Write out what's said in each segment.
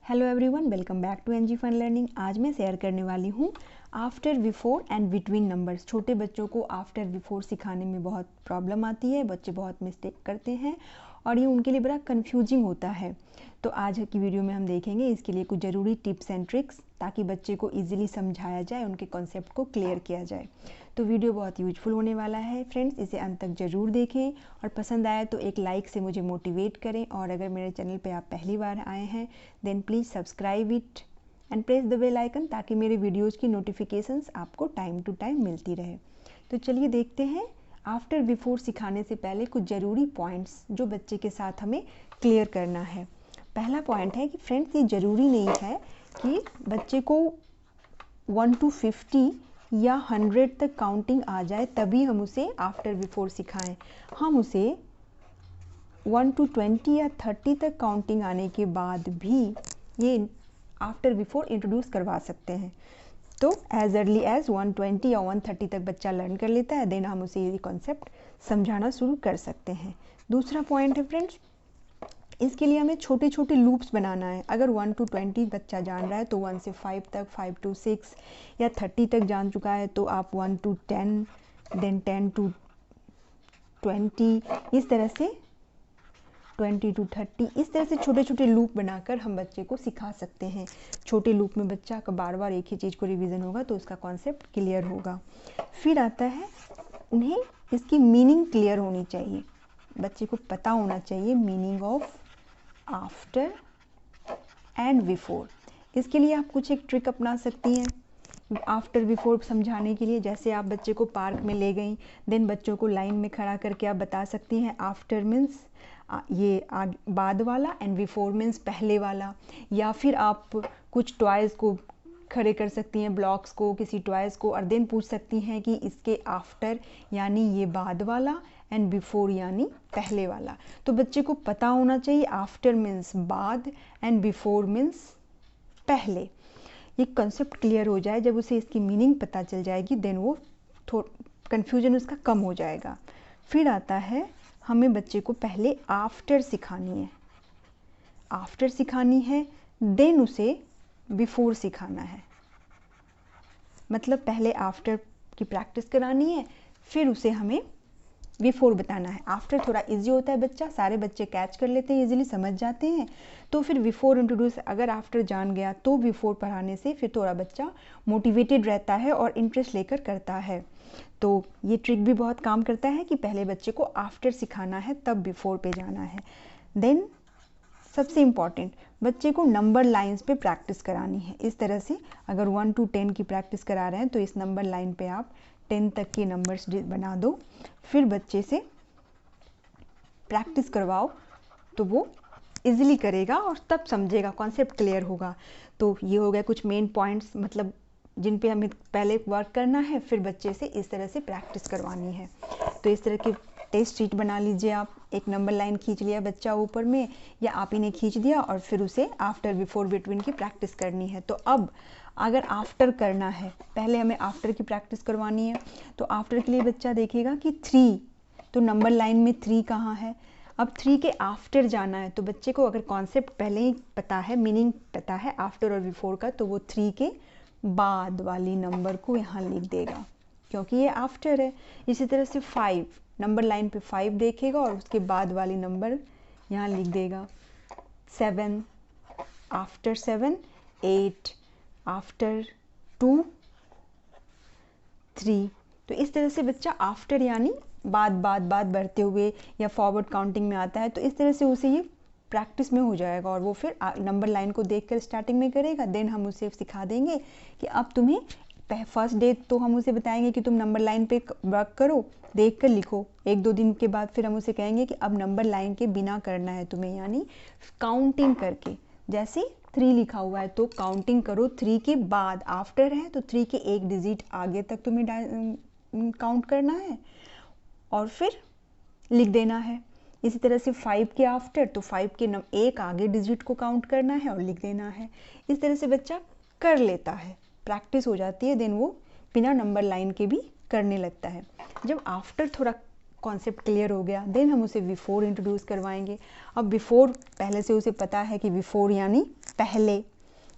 Hello everyone, welcome back to NG fun learning. आज मैं share करने वाली हूँ after before and between numbers. छोटे बच्चों को आफ्टर बिफोर सिखाने में बहुत प्रॉब्लम आती है, बच्चे बहुत मिस्टेक करते हैं और ये उनके लिए बड़ा कंफ्यूजिंग होता है। तो आज की वीडियो में हम देखेंगे इसके लिए कुछ ज़रूरी टिप्स एंड ट्रिक्स, ताकि बच्चे को ईजिली समझाया जाए, उनके कॉन्सेप्ट को क्लियर किया जाए। तो वीडियो बहुत यूजफुल होने वाला है फ्रेंड्स, इसे अंत तक ज़रूर देखें और पसंद आए तो एक लाइक से मुझे मोटिवेट करें। और अगर मेरे चैनल पे आप पहली बार आए हैं then please subscribe it and press the bell icon, ताकि मेरे वीडियोज़ की नोटिफिकेशंस आपको टाइम टू टाइम मिलती रहे। तो चलिए देखते हैं आफ्टर बिफोर सिखाने से पहले कुछ ज़रूरी पॉइंट्स जो बच्चे के साथ हमें क्लियर करना है। पहला पॉइंट है कि फ्रेंड्स, ये ज़रूरी नहीं है कि बच्चे को 1 to 50 या 100 तक काउंटिंग आ जाए तभी हम उसे आफ्टर बिफोर सिखाएं। हम उसे 1 to 20 या 30 तक काउंटिंग आने के बाद भी ये आफ्टर बिफोर इंट्रोड्यूस करवा सकते हैं। तो एज अर्ली एज 120 या 130 तक बच्चा लर्न कर लेता है, देन हम उसे ये कॉन्सेप्ट समझाना शुरू कर सकते हैं। दूसरा पॉइंट है फ्रेंड्स, इसके लिए हमें छोटे छोटे लूप्स बनाना है। अगर 1 to 20 बच्चा जान रहा है तो 1 से 5 तक, 5 to 6 या 30 तक जान चुका है तो आप 1 to 10, देन 10 to 20, इस तरह से 20 to 30, इस तरह से छोटे छोटे लूप बनाकर हम बच्चे को सिखा सकते हैं। छोटे लूप में बच्चा का बार बार एक ही चीज़ को रिवीजन होगा तो उसका कॉन्सेप्ट क्लियर होगा। फिर आता है, उन्हें इसकी मीनिंग क्लियर होनी चाहिए। बच्चे को पता होना चाहिए meaning of after and before. इसके लिए आप कुछ एक ट्रिक अपना सकती हैं आफ्टर बिफोर समझाने के लिए। जैसे आप बच्चे को पार्क में ले गई, देन बच्चों को लाइन में खड़ा करके आप बता सकती हैं आफ्टर मीन्स ये बाद वाला एंड बिफोर मीन्स पहले वाला। या फिर आप कुछ टॉयज़ को खड़े कर सकती हैं, ब्लॉक्स को, किसी टॉयज़ को, और देन पूछ सकती हैं कि इसके आफ्टर यानी ये बाद वाला एंड बिफोर यानी पहले वाला। तो बच्चे को पता होना चाहिए आफ्टर मीन्स बाद एंड बिफोर मीन्स पहले। ये कंसेप्ट क्लियर हो जाए, जब उसे इसकी मीनिंग पता चल जाएगी देन वो कन्फ्यूजन उसका कम हो जाएगा। फिर आता है, हमें बच्चे को पहले आफ्टर सिखानी है, आफ्टर सिखानी है, देन उसे बिफोर सिखाना है। मतलब पहले आफ्टर की प्रैक्टिस करानी है, फिर उसे हमें बिफोर बताना है। आफ्टर थोड़ा इजी होता है, बच्चा सारे बच्चे कैच कर लेते हैं, इजीली समझ जाते हैं। तो फिर बिफोर इंट्रोड्यूस, अगर आफ्टर जान गया तो बिफोर पढ़ाने से फिर थोड़ा बच्चा मोटिवेटेड रहता है और इंटरेस्ट लेकर करता है। तो ये ट्रिक भी बहुत काम करता है कि पहले बच्चे को आफ्टर सिखाना है तब बिफोर पे जाना है। देन सबसे इम्पॉर्टेंट, बच्चे को नंबर लाइंस पे प्रैक्टिस करानी है। इस तरह से अगर 1 to 10 की प्रैक्टिस करा रहे हैं तो इस नंबर लाइन पे आप 10 तक के नंबर्स बना दो, फिर बच्चे से प्रैक्टिस करवाओ तो वो इजीली करेगा और तब समझेगा, कॉन्सेप्ट क्लियर होगा। तो ये हो गया कुछ मेन पॉइंट्स, मतलब जिन पे हमें पहले वर्क करना है, फिर बच्चे से इस तरह से प्रैक्टिस करवानी है। तो इस तरह के टेस्ट शीट बना लीजिए आप। एक नंबर लाइन खींच लिया बच्चा ऊपर में, या आप ही ने खींच दिया, और फिर उसे आफ्टर बिफोर बिटवीन की प्रैक्टिस करनी है। तो अब अगर आफ्टर करना है, पहले हमें आफ्टर की प्रैक्टिस करवानी है, तो आफ्टर के लिए बच्चा देखेगा कि 3, तो नंबर लाइन में 3 कहाँ है। अब 3 के आफ्टर जाना है, तो बच्चे को अगर कॉन्सेप्ट पहले ही पता है, मीनिंग पता है आफ्टर और बिफोर का, तो वो 3 के बाद वाली नंबर को यहाँ लिख देगा, क्योंकि ये आफ्टर है। इसी तरह से 5, नंबर लाइन पे 5 देखेगा और उसके बाद वाली नंबर यहाँ लिख देगा। 7 आफ्टर 7, 8 आफ्टर 2, 3। तो इस तरह से बच्चा आफ्टर यानी बाद बढ़ते हुए या फॉरवर्ड काउंटिंग में आता है, तो इस तरह से उसे ये प्रैक्टिस में हो जाएगा और वो फिर नंबर लाइन को देखकर स्टार्टिंग में करेगा। देन हम उसे सिखा देंगे कि अब तुम्हें फर्स्ट डे तो हम उसे बताएंगे कि तुम नंबर लाइन पे वर्क करो, देख कर लिखो। 1-2 दिन के बाद फिर हम उसे कहेंगे कि अब नंबर लाइन के बिना करना है तुम्हें, यानी काउंटिंग करके। जैसे 3 लिखा हुआ है तो काउंटिंग करो 3 के बाद, आफ्टर है तो 3 के एक डिजिट आगे तक तुम्हें काउंट करना है और फिर लिख देना है। इसी तरह से 5 के आफ्टर, तो 5 के एक आगे डिजिट को काउंट करना है और लिख देना है। इस तरह से बच्चा कर लेता है, प्रैक्टिस हो जाती है, देन वो बिना नंबर लाइन के भी करने लगता है। जब आफ्टर थोड़ा कॉन्सेप्ट क्लियर हो गया, देन हम उसे बिफोर इंट्रोड्यूस करवाएंगे। अब बिफोर पहले से उसे पता है कि बिफोर यानी पहले,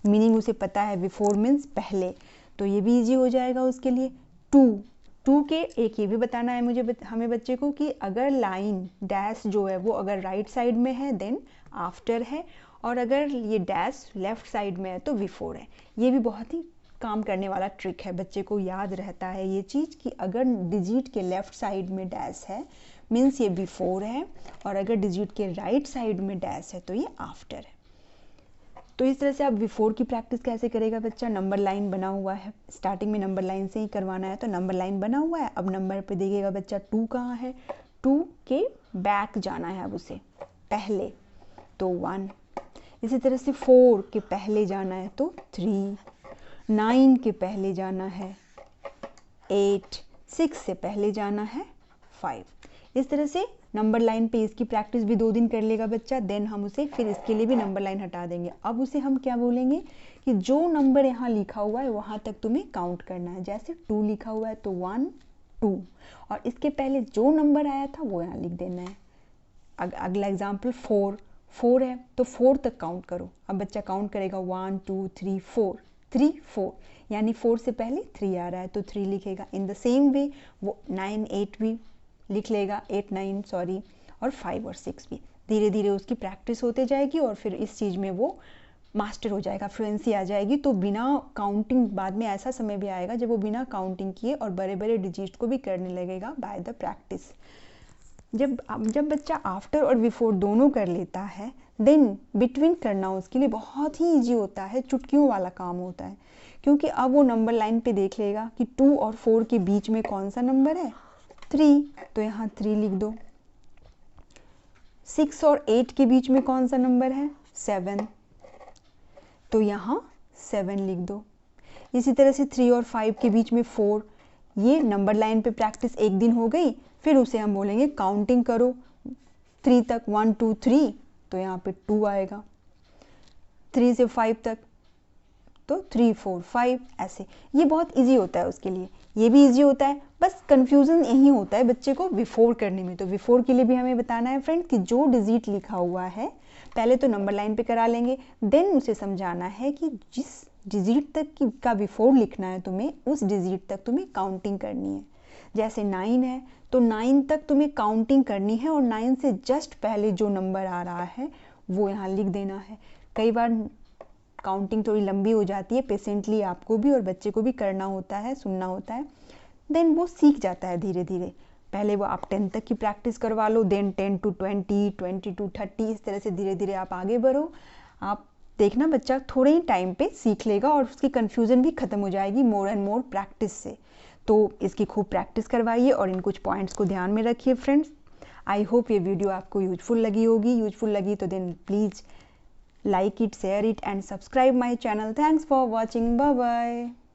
मीनिंग उसे पता है, बिफोर मीन्स पहले, तो ये भी इजी हो जाएगा उसके लिए। टू के एक ये भी बताना है मुझे हमें बच्चे को कि अगर लाइन डैश जो है वो अगर राइट साइड में है देन आफ्टर है, और अगर ये डैश लेफ्ट साइड में है तो बिफोर है। ये भी बहुत ही काम करने वाला ट्रिक है, बच्चे को याद रहता है ये चीज़ कि अगर डिजिट के लेफ्ट साइड में डैश है मीन्स ये बिफोर है, और अगर डिजिट के राइट साइड में डैश है तो ये आफ्टर है। तो इस तरह से आप बिफोर की प्रैक्टिस कैसे करेगा बच्चा, नंबर लाइन बना हुआ है, स्टार्टिंग में नंबर लाइन से ही करवाना है, तो नंबर लाइन बना हुआ है। अब नंबर पे देखिएगा बच्चा 2 कहाँ है, 2 के बैक जाना है अब उसे, पहले तो 1, इसी तरह से 4 के पहले जाना है तो 3, 9 के पहले जाना है 8, 6 से पहले जाना है 5। इस तरह से नंबर लाइन पे इसकी प्रैक्टिस भी 2 दिन कर लेगा बच्चा, देन हम उसे फिर इसके लिए भी नंबर लाइन हटा देंगे। अब उसे हम क्या बोलेंगे कि जो नंबर यहाँ लिखा हुआ है वहाँ तक तुम्हें काउंट करना है। जैसे 2 लिखा हुआ है तो 1 2, और इसके पहले जो नंबर आया था वो यहाँ लिख देना है। अगला एग्जाम्पल 4 है तो 4 तक काउंट करो। अब बच्चा काउंट करेगा 1 2 3 4, 3 4, यानी 4 से पहले 3 आ रहा है तो 3 लिखेगा। इन द सेम वे वो 9 8 भी लिख लेगा, 8 9 सॉरी, और 5 और 6 भी। धीरे धीरे उसकी प्रैक्टिस होते जाएगी और फिर इस चीज़ में वो मास्टर हो जाएगा, फ्लुएंसी आ जाएगी। तो बिना काउंटिंग, बाद में ऐसा समय भी आएगा जब वो बिना काउंटिंग किए और बड़े बड़े डिजिट को भी करने लगेगा बाय द प्रैक्टिस। जब बच्चा आफ्टर और बिफोर दोनों कर लेता है देन बिटवीन करना उसके लिए बहुत ही ईजी होता है, चुटकियों वाला काम होता है, क्योंकि अब वो नंबर लाइन पे देख लेगा कि 2 और 4 के बीच में कौन सा नंबर है, 3, तो यहाँ 3 लिख दो। 6 और 8 के बीच में कौन सा नंबर है, 7, तो यहाँ 7 लिख दो। इसी तरह से 3 और 5 के बीच में 4, ये नंबर लाइन पे प्रैक्टिस एक दिन हो गई। फिर उसे हम बोलेंगे काउंटिंग करो 3 तक, 1 2 3, तो यहाँ पे 2 आएगा। 3 से 5 तक तो 3 4 5, ऐसे। ये बहुत इजी होता है उसके लिए, ये भी इजी होता है, बस कंफ्यूजन यही होता है बच्चे को बिफोर करने में। तो बिफोर के लिए भी हमें बताना है फ्रेंड कि जो डिजिट लिखा हुआ है पहले तो नंबर लाइन पे करा लेंगे, देन उसे समझाना है कि जिस डिजिट तक का बिफोर लिखना है तुम्हें, उस डिजिट तक तुम्हें काउंटिंग करनी है। जैसे 9 है तो 9 तक तुम्हें काउंटिंग करनी है, और 9 से जस्ट पहले जो नंबर आ रहा है वो यहाँ लिख देना है। कई बार काउंटिंग थोड़ी लंबी हो जाती है, पेशेंटली आपको भी और बच्चे को भी करना होता है, सुनना होता है, देन वो सीख जाता है धीरे धीरे। पहले वो आप 10 तक की प्रैक्टिस करवा लो, देन 10 to 20, 20 to 30, इस तरह से धीरे धीरे आप आगे बढ़ो। आप देखना बच्चा थोड़े ही टाइम पे सीख लेगा और उसकी कन्फ्यूज़न भी ख़त्म हो जाएगी मोर एंड मोर प्रैक्टिस से। तो इसकी खूब प्रैक्टिस करवाइए और इन कुछ पॉइंट्स को ध्यान में रखिए फ्रेंड्स। आई होप ये वीडियो आपको यूजफुल लगी होगी। यूजफुल लगी तो then please like it, share it and subscribe my channel. Thanks for watching. Bye bye.